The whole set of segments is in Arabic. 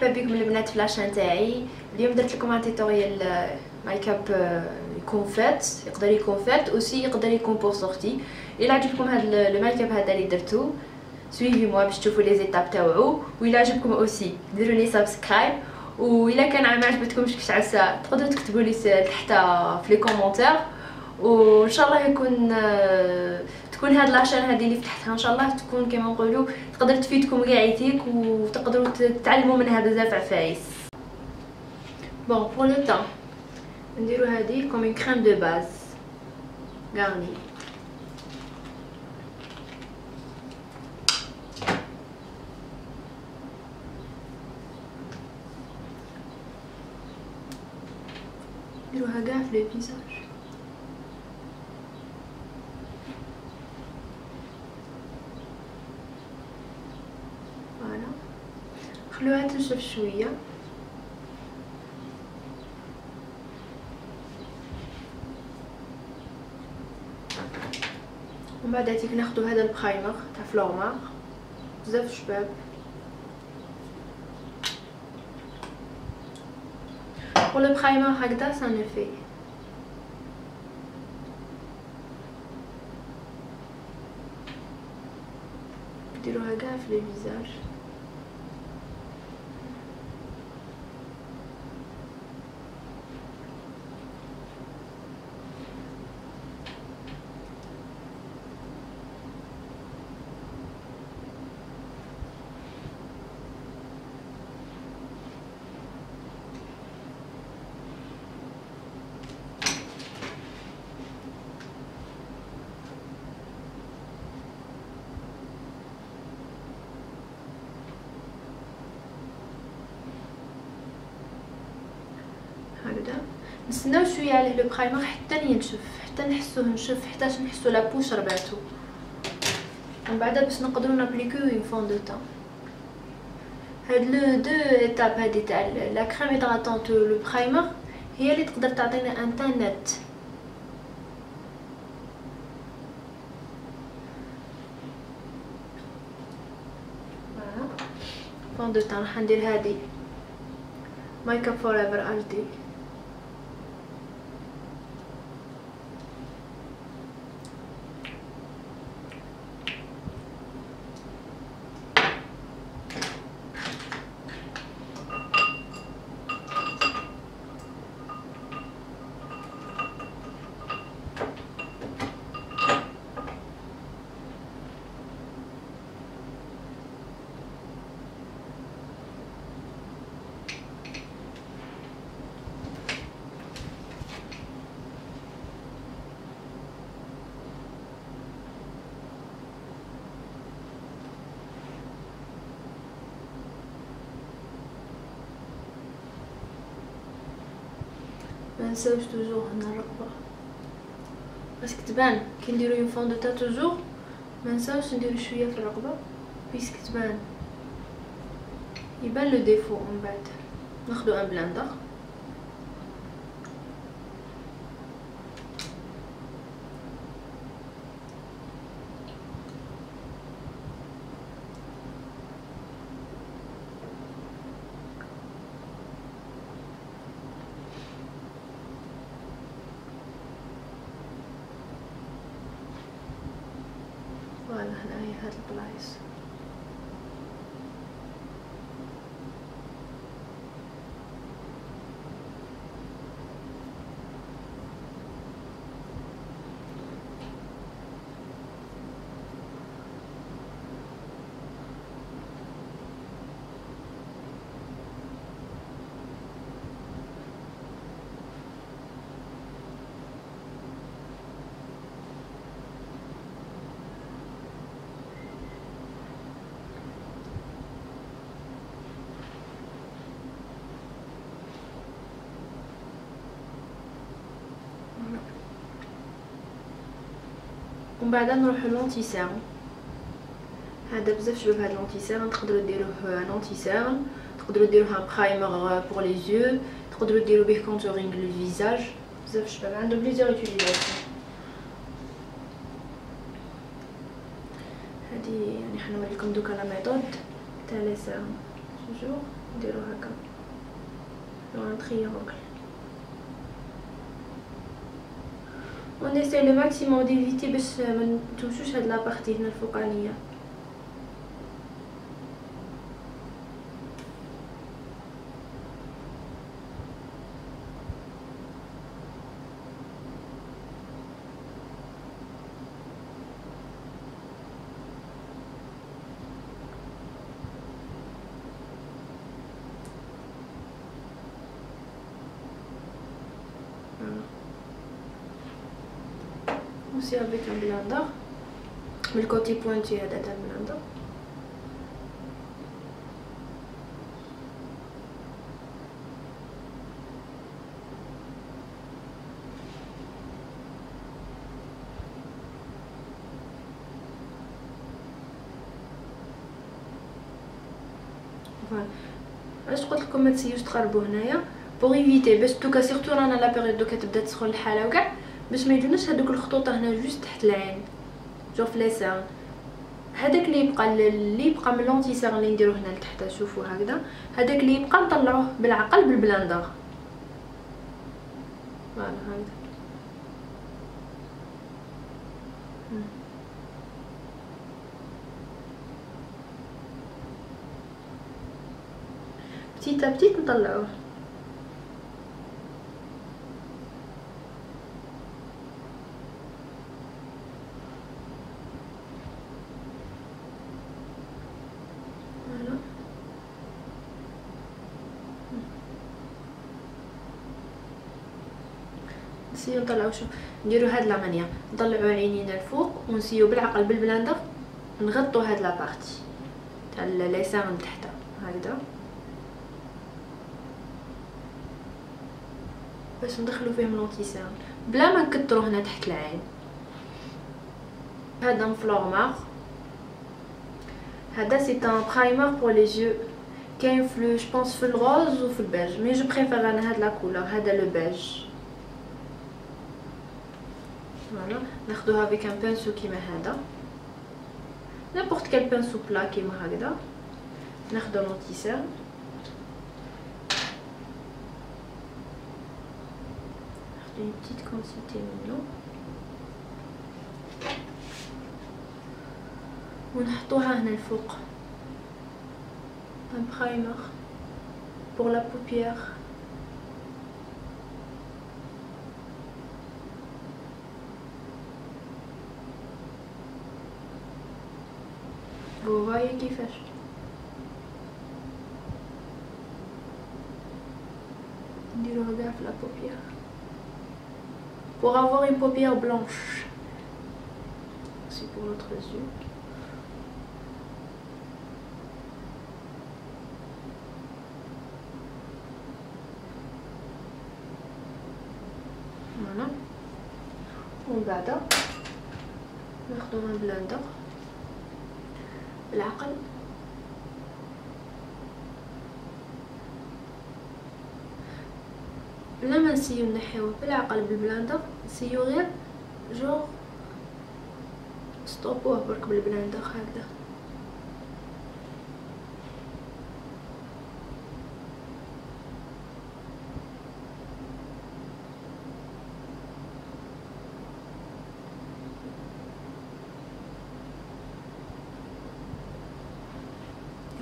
مرحبا بكم البنات في لاشين تاعي. اليوم درت لكم ان توتوريال ميك اب يكون فات، يقدر يكون فات اوسي، يقدر يكون بور سورتي. الا عجبكم هذا الميك اب هذا اللي درتو سويفي موا باش تشوفوا لي زيتاب تاعو، والا عجبكم اوسي ديروا لي سبسكرايب، والا كان ما عجبتكمش كيش عسى تقدروا تكتبوا لي تحت في لي كومونتير، وان شاء الله يكون تكون هاد لاشين هذه اللي فتحتها ان شاء الله تكون كما نقولوا تقدر تفيدكم كاع يتيك وتقدروا تتعلموا منها بزاف عفايس. بون بور لو طون نديرو هذه كوم اون كريم دو باز غارني. نديروها كاع في لو فيزاج. فوالا خلوها تنشف شويه. ومن بعد هاتيك ناخدو هذا البرايمر تاع فلورمار بزاف شباب. pour le primer هكذا ça ne fait. نديروها كاع في لي فيزاج. هكذا نستناو شويه عليه لو برايمر حتى ينشف، حتى نحسوه نشف، حتى نحسو لابو شرباتو. ومن بعد باش نقدروا نابليكيو اون فون دو تان. هاد لو دو ايتاب هادي تاع لا كريم هيدراتونت لو برايمر هي اللي تقدر تعطينا ان تان نت. فوالا فون دو تان راح ندير هادي ميك اب فور ايفر اتش دي. منساوش توجور هنا الرقبه باسكو تبان كي نديرو اون فون دو تا توجور منساوش نديرو شويه في الرقبه باسكو تبان يبان لو ديفو. من بعد ناخدو ان بلندر فوالا هنايا هاد البلايص. ومن بعد نروحو لونتي سيرم. هذا بزاف شباب هاد لونتي سيرم تقدروا ديروه لونتي سيرم، تقدروا ديروها برايمر بور لي زيو، تقدروا ديروا به كونتورينغ للفيزاج. بزاف شباب عنده بليزيور يوتيليزاسيون. هادي يعني حنوريكم دوكا لا ميثود تاع لي سيرم توجور. نديرو هكا un triangle. On essaie le maximum d'éviter باش ما نتوشوش هاد لا بارتي هنا الفوقانيه. aussi avec un blender من الكوتي بوينتي هذا تاع البلندر. فوالا علاش قلت لكم ما تسيوش تقربوا هنايا بوغ ايفيتي باش دوكا سيرتو رانا لا بيريود دوكا تبدا تسخن الحاله وكاع باش ما يجوناش هذوك الخطوط هنا جوست تحت العين جو في ليسان. هذاك اللي يبقى من لونتيسير اللي نديروه هنا لتحت شوفوا هكذا هذاك اللي يبقى نطلعوه بالعقل بالبلندر. فوالا هكذا بتيتا بتيت نطلعوه. نسيو نطلعو شوف نديرو هاد لا مانيا نطلعو عينينا الفوق ونسيو بالعقل بالبلندر نغطو هاد لا بارتي تاع اللسان من تحت هكذا باش ندخلو فيه لونتيسير بلا ما نكترو هنا تحت العين. هذا فلورمار هذا سي ان برايمر بور لي يو كاين في جو بونس في الغوز وفي البيج مي جو بريفير انا هاد لا كولور هذا لو بيج. فوالا ناخدوها بك ان بانسو كيما هذا نابورت كال بانسو بلا كيما هكذا ناخدو لونتيسير ناخدو une petite quantité منو ونحطوها هنا الفوق un primer pour la paupière. Vous voyez كيفاش نديروها كاع في لا paupière pour avoir une paupière blanche. C'est pour l'autre yeux. Voilà. ومن بعد ناخدو من بلندر بالعقل بلا ما نسيو نحيوه بالعقل بالبلندر نسيو غير جو ستوبوه برك بالبلندر هكذا.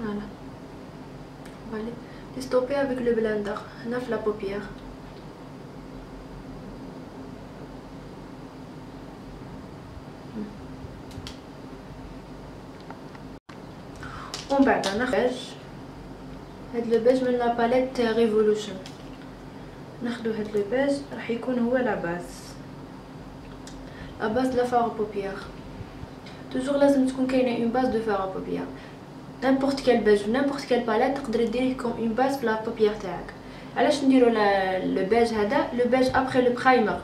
Voilà. On va les stopper avec le blender هنا في la paupière. ومن بعد ناخذ هاد لو بيج من لا باليت ريفولوشن ناخذ هاد لو بيج راح يكون هو لا باز لا فار بوبيير. توجور لازم تكون كاينه اون باز دو فار بوبيير n'importe quel beige n'importe quelle palette تقدري ديريه كوم اون باز في لا بوبيير تاعك. علاش نديرو لو بيج هذا لو بيج ابري لو برايمر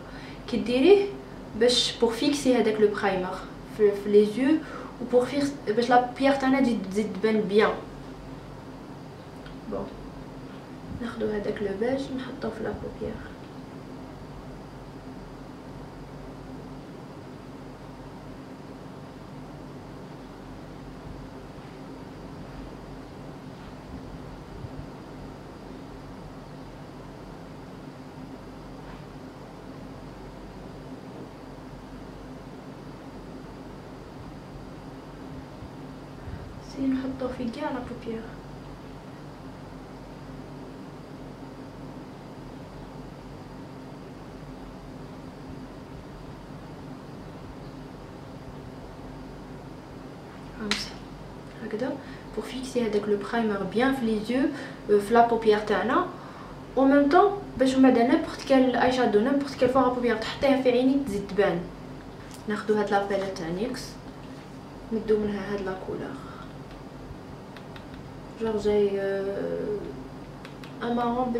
كي ديريه باش بور فيكسي هذاك لو برايمر في لي يو وبور باش لا بوبيير تاعنا تزيد تبان بيان. بون ناخذ هذاك لو بيج نحطوه في لا بوبيير. نحطو في كاع لا بوبيير. هكذا pour fixer هذاك لو برايمر بيان في لي يو في لا بوبيير تاعنا. و ميم طون باش بعدا نيمبورط كال اي شادو نيمبورط كال فوغ بوبيير تحطيها في عينيك تزيد تبان. ناخدو هاد لا باليت تاع نيكس ندو منها هاد لا كولور جور جاي امارون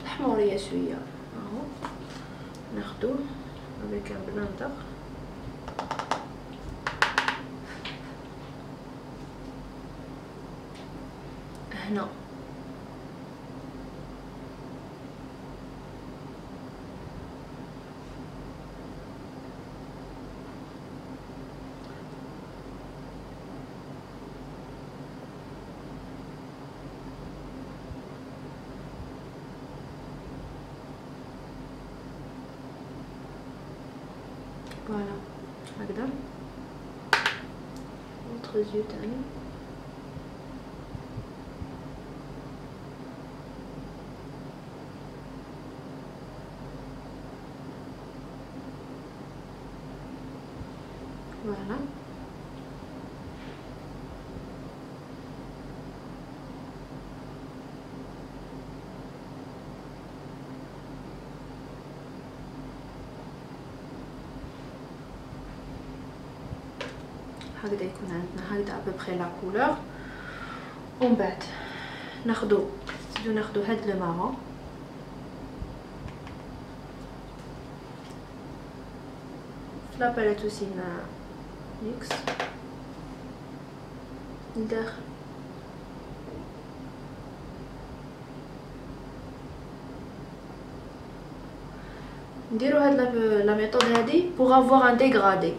بالحموريه شويه اهو. ناخدوه افيك ان بلندر هنا فوالا هكذا. اوتر زيو تاني فوالا. هكذا يكون عندنا هكذا ابوبخي لا كولور. ومن بعد ناخدو هاد لو مارون في لا باليت اوسي مع نيكس ندخل نديرو هاد لا ميثود هادي بوغ افوار ان ديغرادي.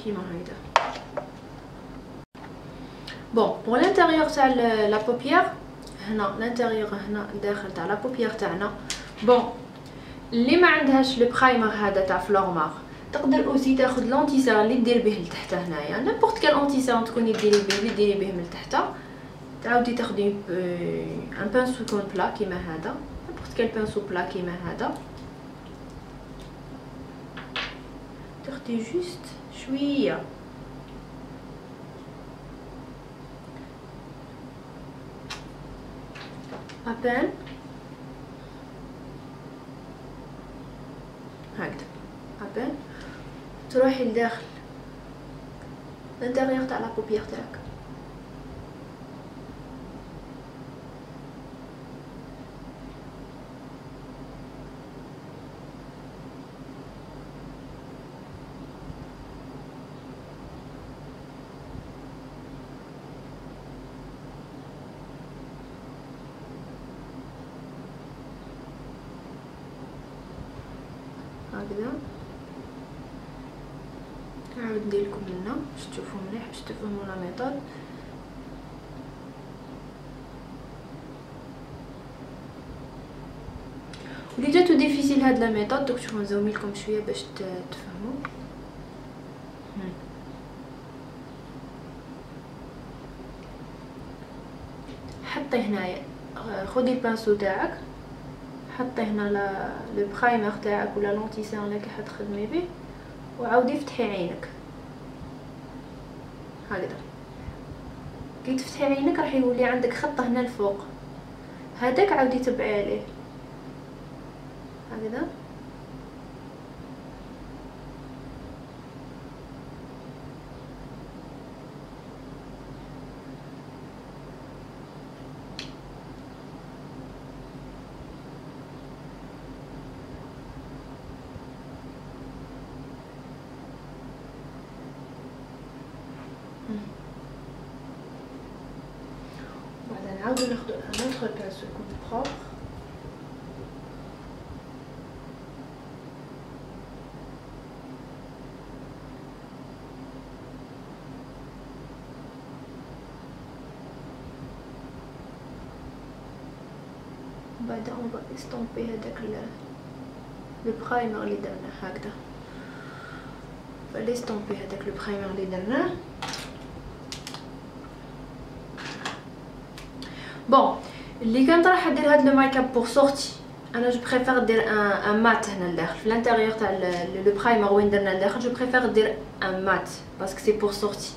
كيما هيدا. بون بور لانتيريور تاع لا بوبيير هنا لانتيريور هنا داخل تاع لا بوبيير تاعنا. بون اللي ما عندهاش لو برايمر هذا تاع فلورمار تقدر اوسي تاخذ لونتيسير اللي دير به لتحت هنايا نيمبورط كال اونتيسير تكوني ديري به من تحت. تعاودي تاخدي ان بانسو كون بلا كيما هذا نيمبورط كال بانسو بلا كيما هذا تاخدي جوست شويه ابان هكذا ابان تروحي لداخل الانتيريور تاع لا بوبيير تاعك. هكذا نعاود نديرلكم هنا باش تشوفوا مليح باش تفهموا لا ميثود. ولي جاتو ديفيسيل هاد لا ميثود دوك شوفوا نزوميلكم شويه باش تفهموا. حطي هنايا خدي البانسو تاعك حطي هنا لو برايمر تاعك ولا لونتيسير اللي راح تخدمي به وعاودي فتحي عينك هكذا. كي تفتحي عينك راح يولي عندك خط هنا الفوق هذاك عاودي تبعي عليه هكذا. نعاودو ناخدو ان اوتر بانسو كوب بروبر بعد اون با استومبي هذاك لو برايمر اللي درناه هكذا فليستومبي هذاك لو برايمر اللي درناه. بون اللي كنت راح ندير هاد لو مايك اب بور سورتي انا جو بريفير ندير ان مات هنا لداخل في الانتيريور تاع لو برايمر وين درنا لداخل جو بريفير ندير ان مات باسكو سي بور سورتي.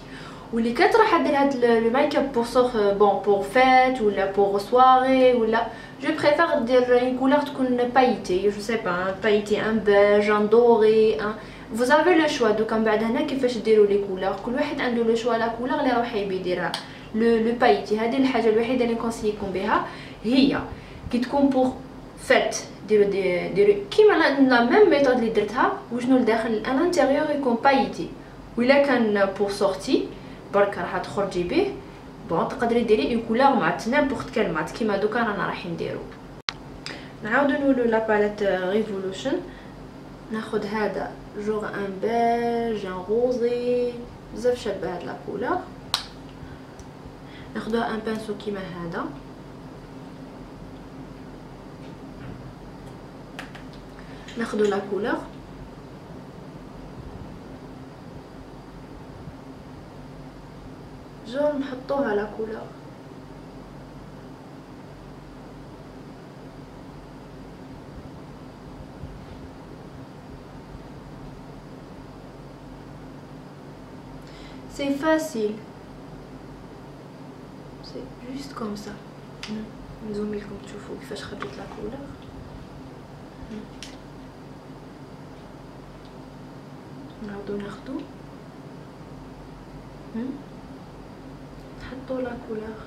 واللي كنت راح ندير هاد لو مايك اب بور بون بور فيت ولا بور سواري ولا جو بريفير ندير اون كولور تكون بايتي جو سي با بايتي ان بيج ان دوري ان vous avez le choix. دوكا من بعد هنا كيفاش ديروا لي كولور كل واحد عنده لو شوا لا كولور اللي راح يبي يديرها. لو بايتي هذه الحاجه الوحيده اللي نكونسيكم بها هي كي تكون بور فيت ديروا كيما لا ميم ميثود اللي درتها وشنو لداخل الانتيريور يكون بايتي. ولا كان بور سورتي برك راح تخرجي به بون تقدري ديري اون كولور مات نيمبورط كال مات كيما دوكا رانا رايحين نديرو. نعاودو نولو لا باليت ريفولوشن ناخذ هذا جوغ ان بيج ان روزي بزاف شابه هاد لا كولور ناخذوها ان بانسو كيما هذا ناخذو لا كولور جو نحطوها لا كولور c'est facile c'est juste comme ça نزومي لكم تشوفوا كيفاش خديت لا كولور نعاودو ناخدو نحطو لا كولور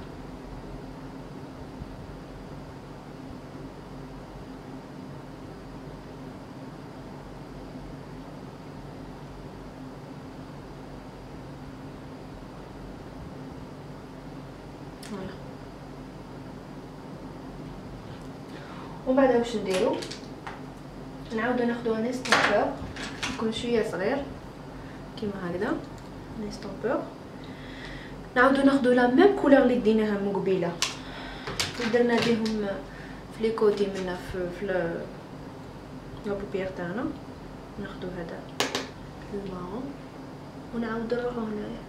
فوالا. ومن بعد واش نديرو نعاودو ناخدو ان استومبور يكون شويه صغير كيما هكذا ان استومبور نعاودو ناخدو لا ميم كولور اللي ديناها من قبيله درنا بهم في لي كوتي منا في لا بوبيير تاعنا ناخدو هذا المارون ونعاودو نروحو هنايا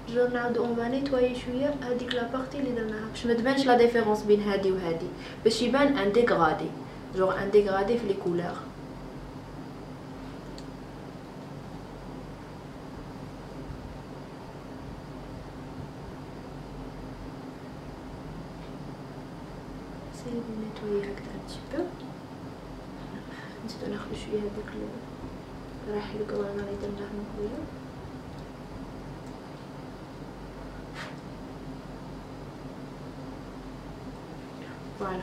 جو نعاودو اون فا نيتوايي شويه هذيك لا بارتي اللي درناها باش ما تبانش لا ديفيرونس بين هادي وهادي باش يبان ان ديغرادي جوغ ان ديغرادي في لي كولور. نسيو نيتوايي هكذا ان تي بو نزيدو ناخدو شويه هذاك راح الكلانا اللي درناه من قبيله فوالا.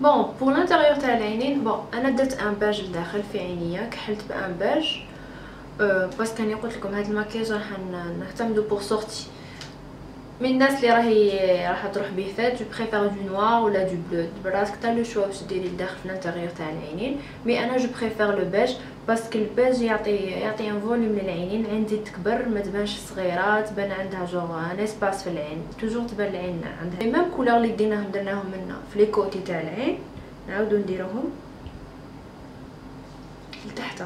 بون بور لانتيريور تاع العينين بون انا درت ان باج لداخل في عينيا كحلت بان باج باسكو كاني قلت لكم هذا الماكياج راح نعتمدو بور سورتي من الناس اللي راح تروح به فات جو بريفير دو نوار ولا دو بلو براسك تا لو شوا واش ديري لداخل في الانتيريور تاع العينين مي انا جو بريفير لو بيج باسكو البيج يعطي ان فوليوم للعينين العين تزيد تكبر ما تبانش صغيره تبان عندها جوغ ان اسباس في العين توجور تبان العين عندها ميم كولور اللي درناهم منا في لي كوتي تاع العين نعاودو نديروهم لتحت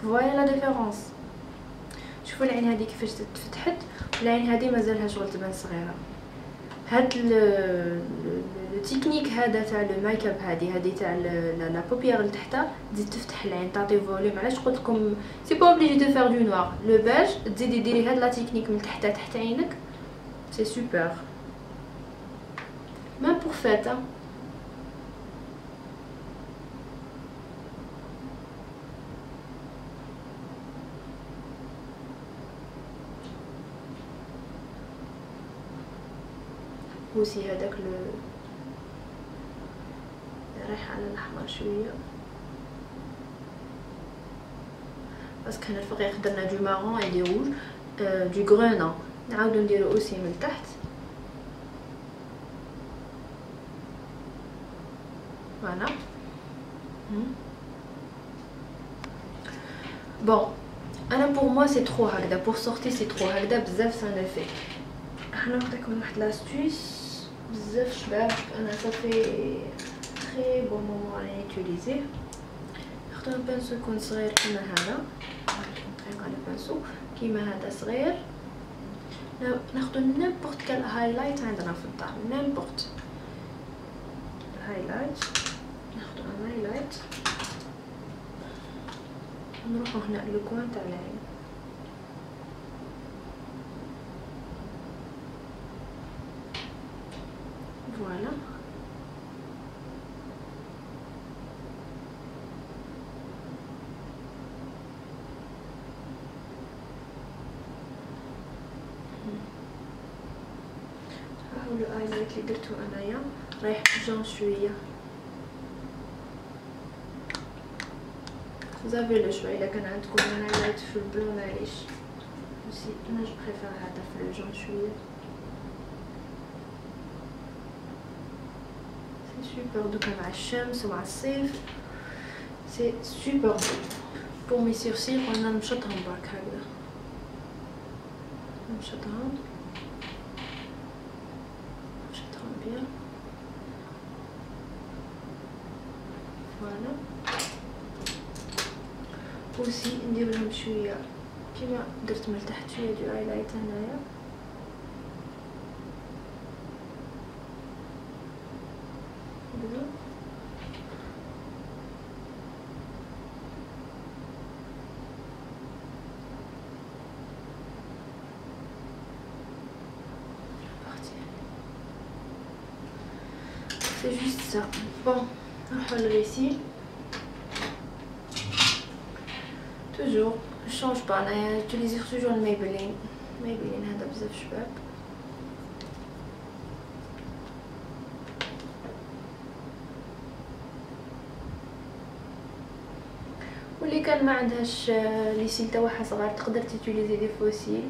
فوايا لا ديفيرونس. شوفوا العين هذه كيفاش تفتحت والعين هذه مازالها شغل تبان صغيره هاد لو تكنيك هذا تاع لو ميك اب هادي تاع لا بوبيير لتحت تزيد تفتح العين تعطي فوليوم. علاش قلت لكم سي با اوبليجي دو فير دو نوار لو بيج تزيدي ديري هاد لا تكنيك من تحت عينك سي سوبر ميم بور فيت. بوسي هذاك رايح على الاحمر شويه باسكو هنا الفوق درنا دو مارون اي دي روج دو غرونا نعاودو نديرو اوسي من تحت فوالا. بون انا بور موا سي ترو هكذا بور سورتي سي ترو هكذا بزاف سان افي. انا نعطيكم واحد لاستيس بزاف شباب انا صافي تري بون مومون راني يوتيليزيه. نختار بانسو يكون صغير كيما هذا نطريق على بانسو كيما هذا صغير. ناخذ نيمبورط كال هايلايت عندنا في الدار نيمبورط هايلايت ناخذ هايلايت نروحو هنا للكوان تاع العين فوالا. هاو الهايلايت اللي درتو انايا رايح جون شويه زافي لو شويه. الا كان عندكم هايلايت في البلو معليش بس انا جو بريفير هذا في الجون شويه سوبر دوكا مع الشمس ومع الصيف سي سوبر. بور مي سورسيل قلنا نمشطهم برك هكذا نمشطهم بيان فوالا. اوسي ندير لهم شويه كيما درت من تحت شويه دو هايلايت هنايا هكذا c'est juste ça. Bon, نروحو للغسيل توجور شونج با انايا يوتيليزي توجور الميبلين هذا بزاف شباب. واللي كان ما عندهاش ليسيل تاعها صغار تقدر تيتيليزي دي فوسيل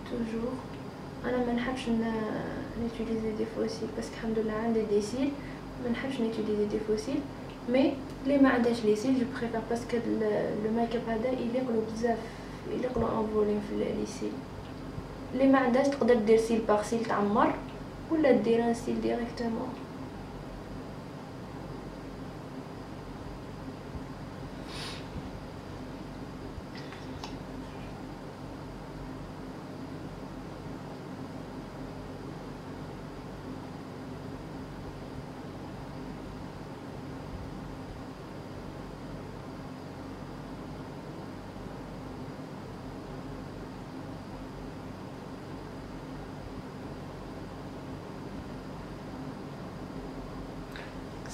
توجور. انا ما نحبش نيتيليزي دي فوسيل بس الحمد لله عندي دي سيل ما نحبش نيتيليزي دي فوسيل مي اللي ما عندهاش لي سيل جو بريفير باسكو لو ميك اب هذا يليقلو بزاف يليقلو ان فوليوم في لي سيل. اللي ما عندهاش تقدر دير سيل باغ سيل تعمر ولا دير ان سيل ديريكتومون.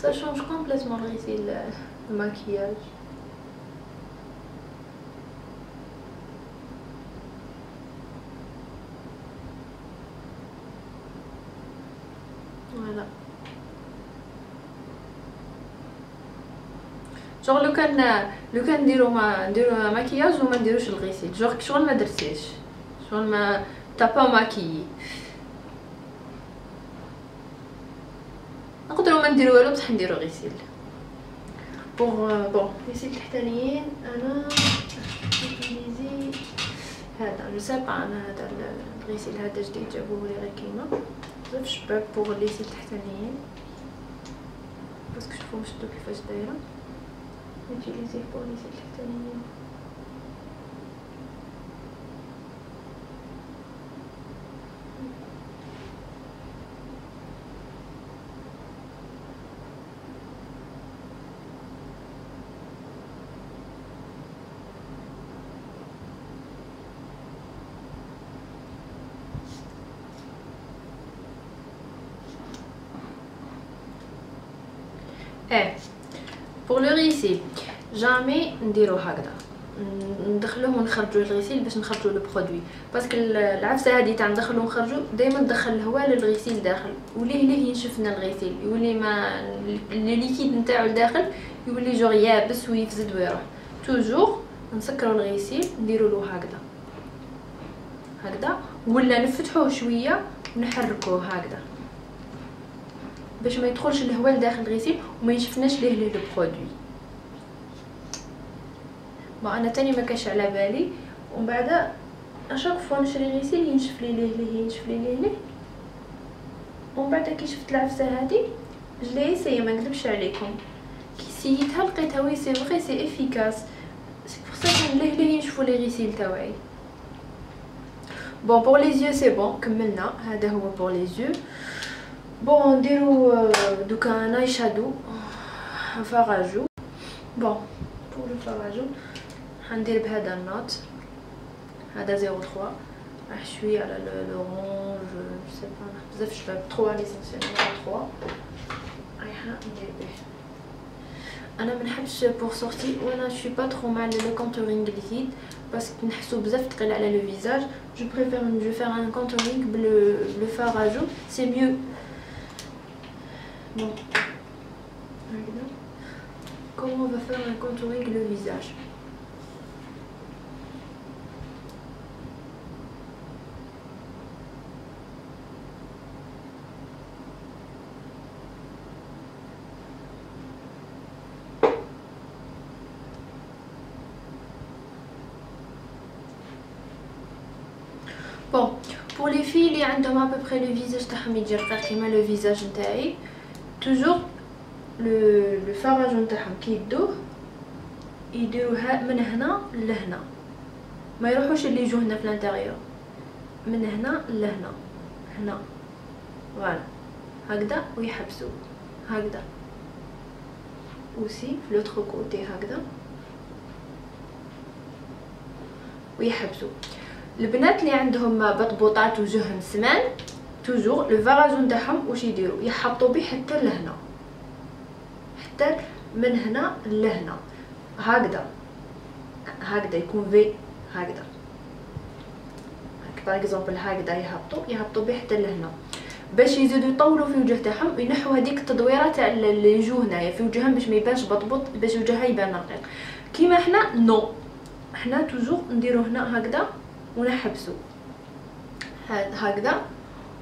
Ça change complètement ici le maquillage. Voilà. genre لو كان نديرو ماكياج وما نديروش الغسيل genre شغل ما درتيش شغل ما تابا ماكيي نقدروا ما نديرو والو بصح نديرو غسيل. بون غسيل التحتانيين انا نيزي هذا جو سي با انا هذا الغسيل هذا جديد جابوه لي غير كيما بزاف شباب بوغ ليسيل التحتانيين باسكو شوفوا شدو كيفاش دايره نوتيليزيه بوغ ليسيل التحتانيين. ايه بور لو غيسيل جامي نديرو هكذا ندخلوه ونخرجوا الغسيل باش نخرجوا لو برودوي، باسكو العفسه هذه تاع ندخلو ونخرجوا دائما ندخل الهواء للغسيل داخل وليه ينشفنا الغسيل، يولي ما لي ليكيد نتاعو لداخل يولي جوغ يابس ويفزد ويروح. توجور نسكروا الغسيل نديروا له هكذا ولا نفتحوه شويه ونحركوه هكذا باش ما يدخلش الهواء لداخل الغسيل وما ينشفناش ليه لو برودوي. ما انا تاني ما كاش على بالي، ومن بعد اشاك فوا نشري غسيل ينشف لي ليه ومن بعد كي شفت العفسه هذه جلي سي ما نكذبش عليكم كي سيتها لقيتها وي سي فري سي افيكاس، سي بور سا ليه ينشفوا لي غسيل تاعي. بون بور لي زيو سي بون كملنا، هذا هو بور لي زيو. بون نديرو دوكا ناي شادو فاراجو. بون بور لو فاراجو حندير بهذا النوت، هذا 03 راح شويه على لورانج سي با بزاف شباب 3 ليسونسيال 3 رايحه ندير به. انا ما نحبش بور سورتي وانا شوي با ترو مع لو كونتورينغ ليكيد باسكو نحسو بزاف ثقيل على لو فيزاج. جو بريفير جو فير ان كونتورينغ بلو فاراجو سي ميو. بون هكذا comment on va faire un contouring le visage. Bon, pour les filles اللي عندهم à peu près le visage تاعهم يجي رقيق كيما لو فيزاج نتاعي، toujours لو فاراج نتاعهم كي يدوه يديروها من هنا لهنا، ما يروحوش اللي يجوا هنا في الانتيريور، من هنا لهنا هنا فوالا هكذا ويحبسوا هكذا اوسي في لوتر كوتي هكذا ويحبسوا. البنات اللي عندهم بطبوطات وجههم سمان توجور لو فاراج نتاعهم واش يديروا يحطوا به حتى لهنا، حتى من هنا لهنا هكذا يكون في هكذا باغ اكزومبل هكذا يهبطوا به حتى لهنا باش يزيدوا يطولوا في الوجه تاعهم وينحوا هذيك التدويره تاع اللي يجوا هنايا في وجههم باش ما يبانش بطبط، باش وجهها يبان رقيق. كيما حنا نو حنا توجور نديرو هنا هكذا ونحبسوا هكذا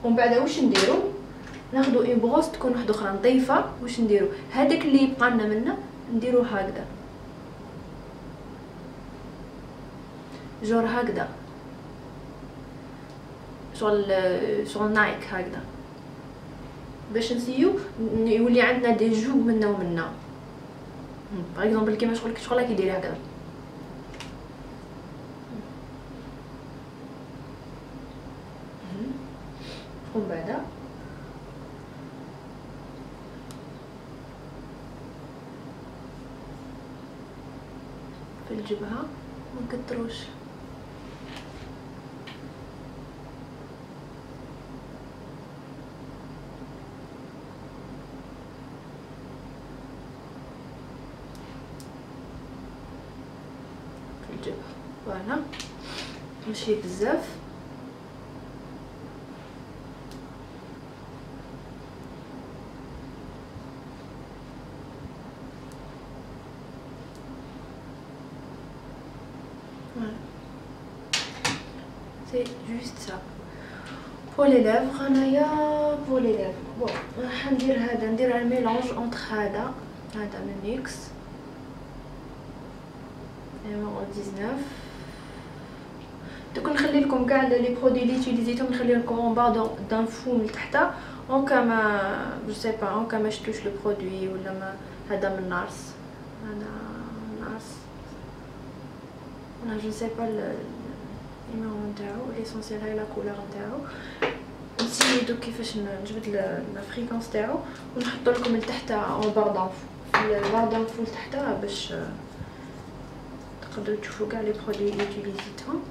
ومن بعد واش نديرو ناخذوا اون بروس تكون واحده اخرى نظيفه، واش نديرو هذاك اللي يبقى لنا منه نديرو هكذا جور هكذا شغل نايك هكذا باش نسيو يولي عندنا دي جو منا ومنا. باغ اكزومبل كيما شغل كي ديري هكذا ومن بعد في الجبهه منكتروش في الجبهه فوالا ماشي بزاف. C'est juste ça. Pour les lèvres, pour les lèvres. Bon, ندير un mélange entre هذا من NYX numéro 19. دوك نخلي لكم كاع لي برودوي اللي تيليزيتهم نخلي لكم اون با دان فو من تحت اون كما جو سي با اون كما شتوش لو برودوي ولا ما. هذا من نارس، هذا نارس انا جو سي با النوع نتاعو ليسونسيال هاي لا كولور نتاعو. نسيدو كيفاش نجبد لا فريكونس تاعو ونحط لكم لتحت اون بار دانفو في البار دانفو لتحت باش تقدروا تشوفوا كاع لي برودوي اللي تيليزيتهم.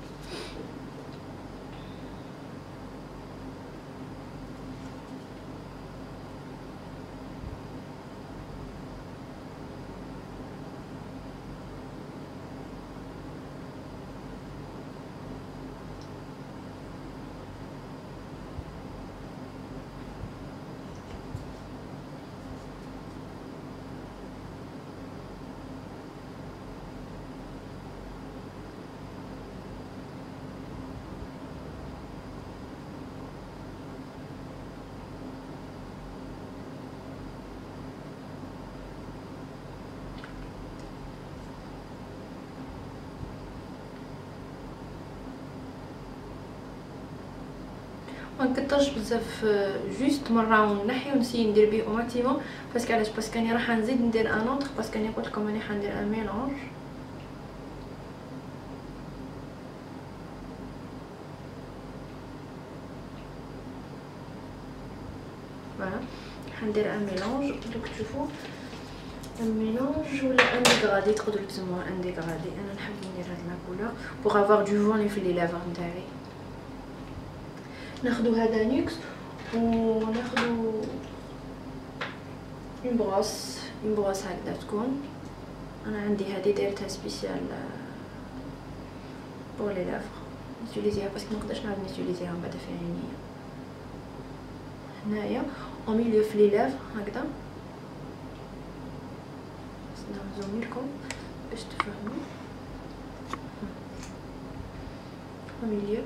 ما نكترش بزاف، جوست مره ونحي ونسي ندير بيه او ماكسيموم. باسكو علاش؟ باسكو راني راح نزيد ندير ان اوتر، باسكو راني قلت لكم راني حندير ان ميلونج. فوالا حندير ان ميلونج. دوك تشوفوا ان ميلونج ولا ان ديغرادي، تقدروا تسموه ان ديغرادي. انا نحب ندير هاد لا كولور بوغ افوار دو فوني في لي لافر نتاعي. ناخذ هذا نيكس وناخذ اون بروس هكذا تكون. انا عندي هذه دايرتها سبيسيال بور لي لافر، نيتيليزيها باسكو منقدرش نعاود نيتيليزيها من بعد في عينيا. هنايا او ميليو في لي لافر هكذا. نزوم لكم باش تفهموا. او ميليو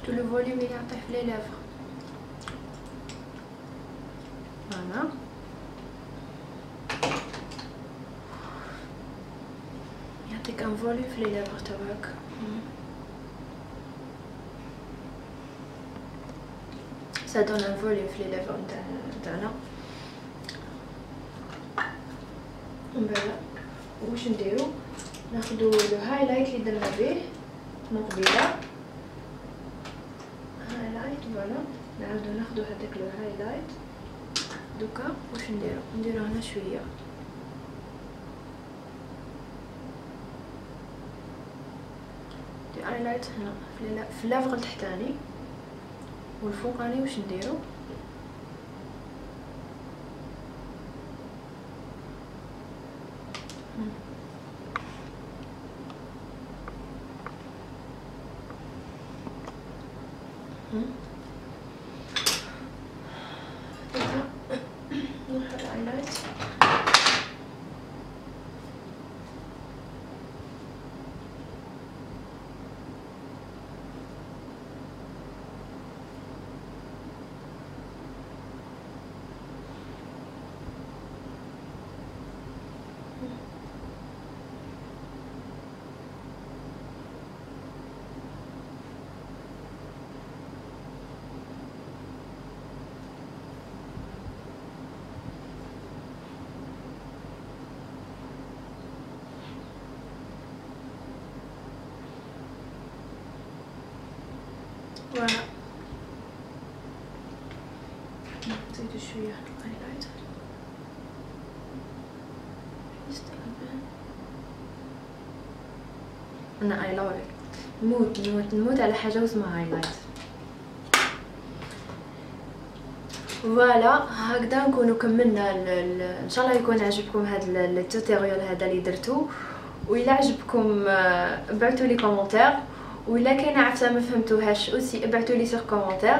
شفتوا لو فوليوم اللي يعطيه في لي لافر. فوالا يعطيك ان فوليوم في لي لافر تاعك. سا دون ان فوليوم في لي لافر نتاعنا. من بعد واش نديرو؟ ناخذ لو هايلايت اللي درنا به من قبيله. فوالا نعاودو ناخدو هذاك لو هايلايت. دوكا واش نديرو هنا شويه دي هايلايت هنا في اللافغ التحتاني والفوقاني. واش نديرو؟ نحط هايلايت. فوالا نزيدو شويه هايلايت. انا اي لاف نموت على حاجه اسمها هايلايت. فوالا هكذا نكونوا كملنا ان شاء الله يكون عجبكم هذا التوتوريال هذا اللي درتو. وإلا عجبكم ابعثوا لي كومونتير، وإلا كاينه عفسه ما فهمتوهاش اوسي ابعثوا لي سيغ كومونتير.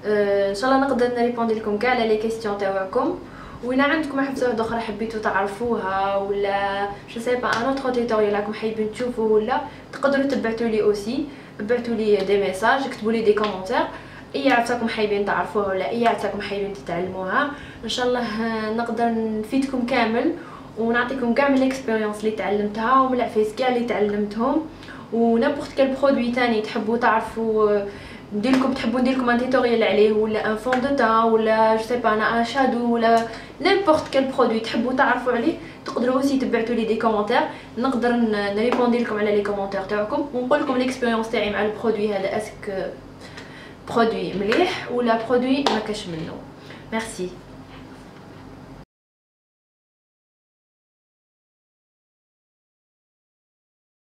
ان شاء الله نقدر نريبوندي لكم كاع على لي كيسيون تاعكم. وإلا عندكم حفسه واحده اخرى حبيتو تعرفوها ولا جو سي با ان اوتر توتوريال راكم حابين تشوفوه ولا تقدروا تبعثوا لي اوسي. ابعثوا لي دي ميساج، اكتبوا لي دي كومونتير اي عفساكم حابين تعرفوها ولا اي عفساكم حابين تتعلموها. ان شاء الله نقدر نفيدكم كامل ونعطيكم كاع من الاكسبيريونس اللي تعلمتها ومن العفايس كاع اللي تعلمتهم. ونابورت كال برودوي تاني تحبوا تعرفوا تحبوا ندير لكم ان توتوريال عليه ولا ان فون دو تان ولا جو سي با انا ان شادو ولا نيمبورت كال برودوي تحبوا تعرفوا عليه تقدروا اوسي تبعتوا لي دي كومونتير، نقدر نريبوندي لكم على لي كومونتير تاعكم ونقول لكم ليكسبيريونس تاعي مع البرودوي هذا، اسك برودوي مليح ولا برودوي ما كاش منه. ميرسي.